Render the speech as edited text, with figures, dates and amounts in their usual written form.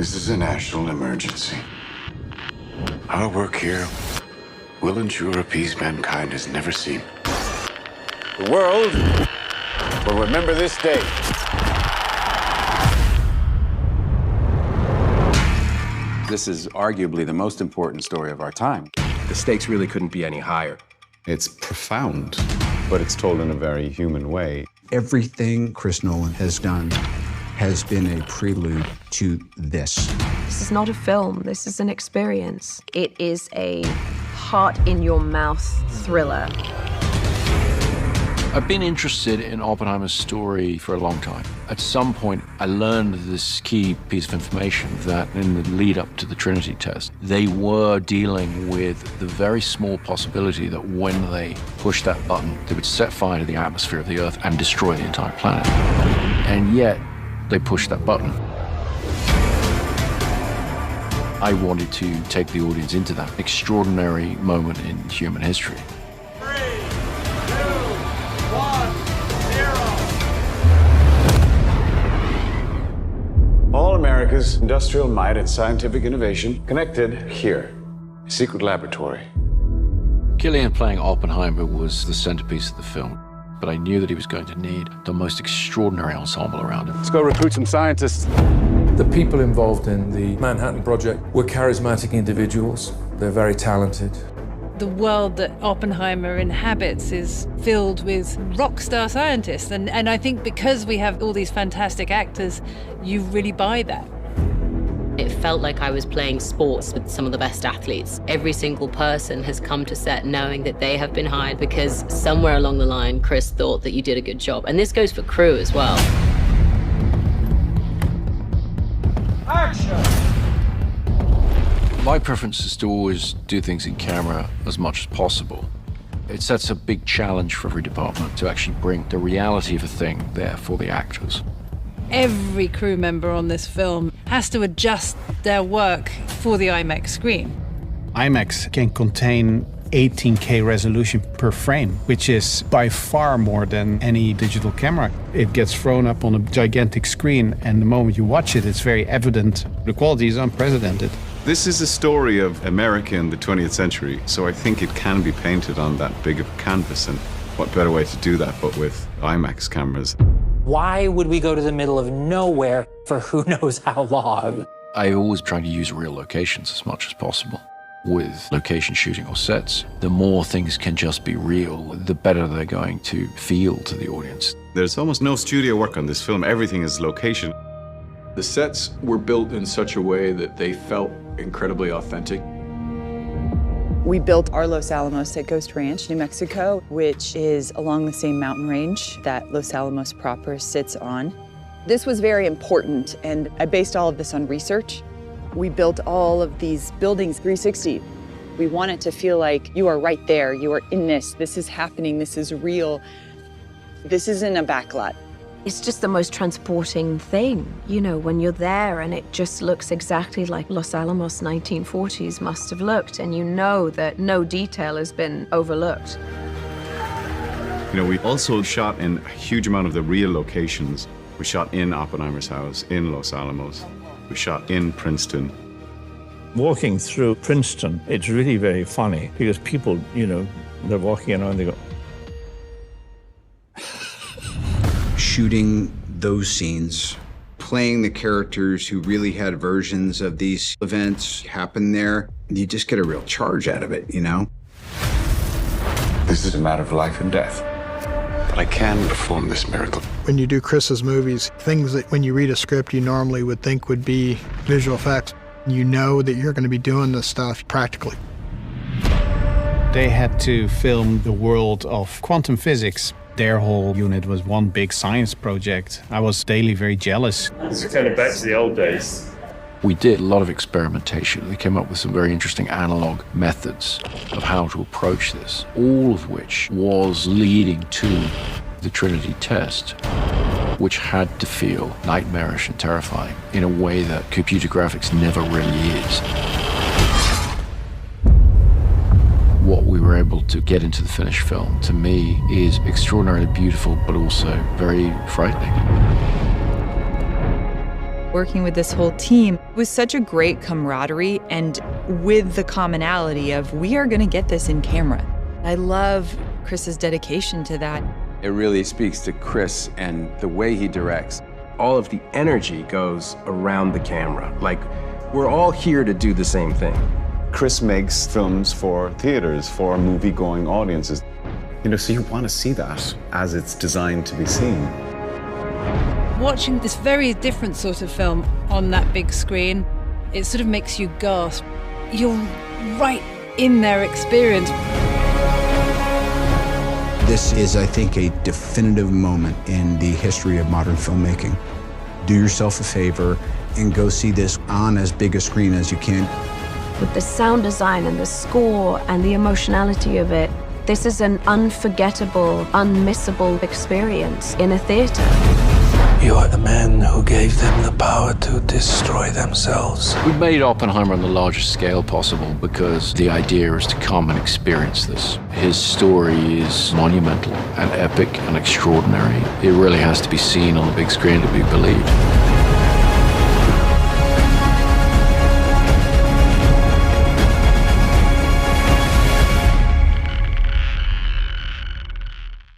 This is a national emergency. Our work here will ensure a peace mankind has never seen. The world will remember this day. This is arguably the most important story of our time. The stakes really couldn't be any higher. It's profound, but it's told in a very human way. Everything Chris Nolan has done has been a prelude to this. This is not a film, this is an experience. It is a heart-in-your-mouth thriller. I've been interested in Oppenheimer's story for a long time. At some point, I learned this key piece of information that in the lead up to the Trinity test, they were dealing with the very small possibility that when they pushed that button, they would set fire to the atmosphere of the Earth and destroy the entire planet. And yet, they pushed that button. I wanted to take the audience into that extraordinary moment in human history. All America's industrial might and scientific innovation connected here. A secret laboratory. Cillian playing Oppenheimer was the centerpiece of the film, but I knew that he was going to need the most extraordinary ensemble around him. Let's go recruit some scientists. The people involved in the Manhattan Project were charismatic individuals. They're very talented. The world that Oppenheimer inhabits is filled with rock star scientists. And I think because we have all these fantastic actors, you really buy that. It felt like I was playing sports with some of the best athletes. Every single person has come to set knowing that they have been hired because somewhere along the line, Chris thought that you did a good job. And this goes for crew as well. Action! My preference is to always do things in camera as much as possible. It sets a big challenge for every department to actually bring the reality of a thing there for the actors. Every crew member on this film has to adjust their work for the IMAX screen. IMAX can contain 18K resolution per frame, which is by far more than any digital camera. It gets thrown up on a gigantic screen, and the moment you watch it, it's very evident. The quality is unprecedented. This is a story of America in the 20th century, so I think it can be painted on that big of a canvas, and what better way to do that but with IMAX cameras. Why would we go to the middle of nowhere for who knows how long? I always try to use real locations as much as possible. With location shooting or sets, the more things can just be real, the better they're going to feel to the audience. There's almost no studio work on this film. Everything is location. The sets were built in such a way that they felt incredibly authentic. We built our Los Alamos at Ghost Ranch, New Mexico, which is along the same mountain range that Los Alamos proper sits on. This was very important, and I based all of this on research. We built all of these buildings 360. We want it to feel like you are right there, you are in this is happening, this is real. This isn't a backlot. It's just the most transporting thing, you know, when you're there and it just looks exactly like Los Alamos 1940s must have looked, and you know that no detail has been overlooked. You know, we also shot in a huge amount of the real locations. We shot in Oppenheimer's house, in Los Alamos. We shot in Princeton. Walking through Princeton, it's really very funny because people, you know, they're walking around, they go, Shooting those scenes, playing the characters who really had versions of these events happen there, you just get a real charge out of it, you know? This is a matter of life and death. But I can perform this miracle. When you do Chris's movies, things that when you read a script you normally would think would be visual effects, you know that you're going to be doing this stuff practically. They had to film the world of quantum physics. Their whole unit was one big science project. I was daily very jealous. it's kind of back to the old days. We did a lot of experimentation. We came up with some very interesting analog methods of how to approach this, all of which was leading to the Trinity test, which had to feel nightmarish and terrifying in a way that computer graphics never really is. What we were able to get into the finished film, to me, is extraordinarily beautiful, but also very frightening. Working with this whole team was such a great camaraderie, and with the commonality of we are going to get this in camera. I love Chris's dedication to that. It really speaks to Chris and the way he directs. All of the energy goes around the camera. Like, we're all here to do the same thing. Chris makes films for theaters, for movie-going audiences. You know, so you want to see that as it's designed to be seen. Watching this very different sort of film on that big screen, it sort of makes you gasp. You're right in their experience. This is, I think, a definitive moment in the history of modern filmmaking. Do yourself a favor and go see this on as big a screen as you can. With the sound design and the score and the emotionality of it, this is an unforgettable, unmissable experience in a theater. You are the man who gave them the power to destroy themselves. We made Oppenheimer on the largest scale possible because the idea is to come and experience this. His story is monumental and epic and extraordinary. It really has to be seen on the big screen to be believed.